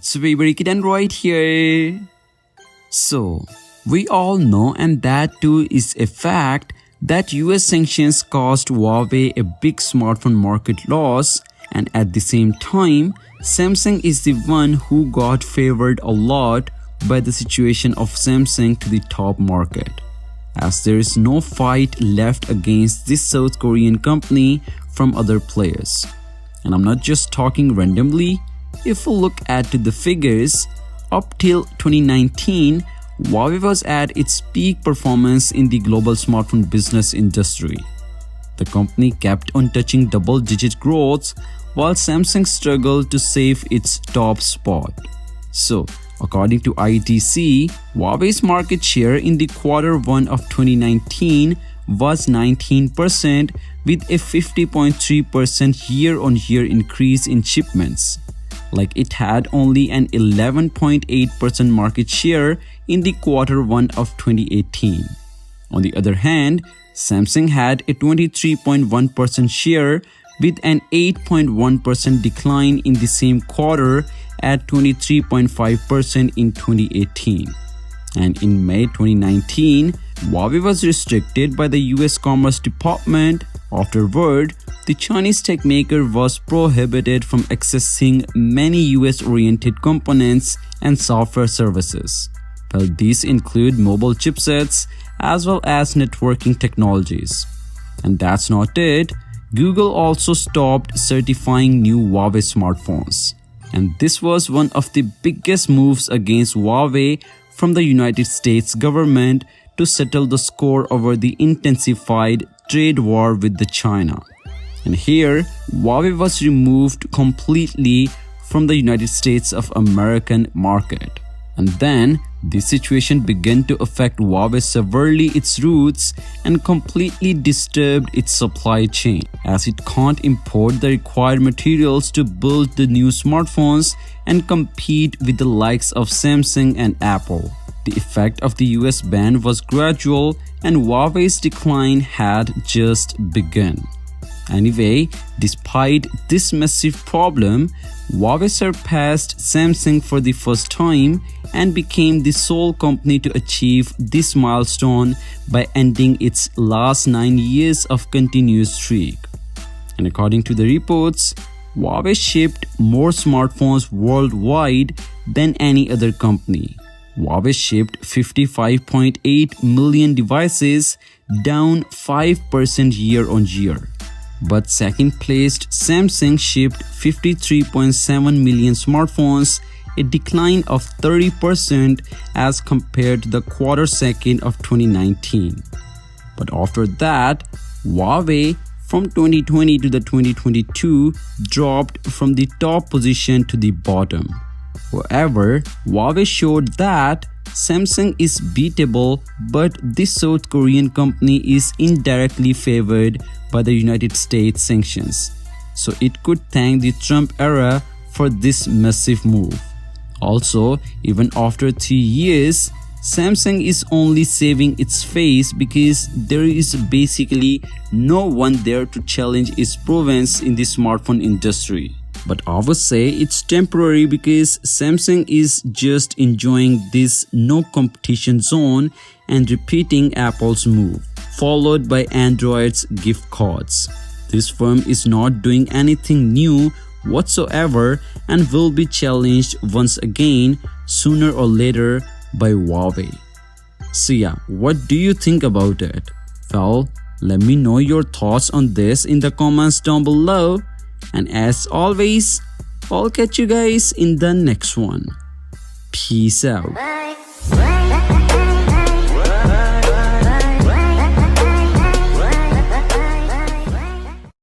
it's very Kid Android here. So, we all know, and that too is a fact, that US sanctions caused Huawei a big smartphone market loss, and at the same time, Samsung is the one who got favored a lot by the situation of Samsung to the top market, as there is no fight left against this South Korean company from other players. And I'm not just talking randomly. If we look at the figures, up till 2019, Huawei was at its peak performance in the global smartphone business industry. The company kept on touching double-digit growth while Samsung struggled to save its top spot. So, according to IDC, Huawei's market share in the Q1 of 2019 was 19%, with a 50.3% year-on-year increase in shipments. Like it had only an 11.8% market share in the Q1 of 2018. On the other hand, Samsung had a 23.1% share with an 8.1% decline in the same quarter at 23.5% in 2018. And in May 2019, Huawei was restricted by the US Commerce Department. Afterward, the Chinese tech maker was prohibited from accessing many US-oriented components and software services. Well, these include mobile chipsets as well as networking technologies. And that's not it. Google also stopped certifying new Huawei smartphones. And this was one of the biggest moves against Huawei from the United States government to settle the score over the intensified trade war with China. And here, Huawei was removed completely from the United States of American market. And then, this situation began to affect Huawei severely its roots and completely disturbed its supply chain, as it can't import the required materials to build the new smartphones and compete with the likes of Samsung and Apple. The effect of the US ban was gradual and Huawei's decline had just begun. Anyway, despite this massive problem, Huawei surpassed Samsung for the first time and became the sole company to achieve this milestone by ending its last 9 years of continuous streak. And according to the reports, Huawei shipped more smartphones worldwide than any other company. Huawei shipped 55.8 million devices, down 5% year-on-year. But second-placed Samsung shipped 53.7 million smartphones, a decline of 30% as compared to the Q2 of 2019. But after that, Huawei from 2020 to the 2022 dropped from the top position to the bottom. However, Huawei showed that Samsung is beatable, but this South Korean company is indirectly favored by the United States sanctions. So it could thank the Trump era for this massive move. Also, even after 3 years, Samsung is only saving its face because there is basically no one there to challenge its prowess in the smartphone industry. But I would say it's temporary because Samsung is just enjoying this no competition zone and repeating Apple's move, followed by Android's gift cards. This firm is not doing anything new whatsoever and will be challenged once again sooner or later by Huawei. So yeah, what do you think about it? Well, let me know your thoughts on this in the comments down below. And as always, I'll catch you guys in the next one. Peace out. Bye.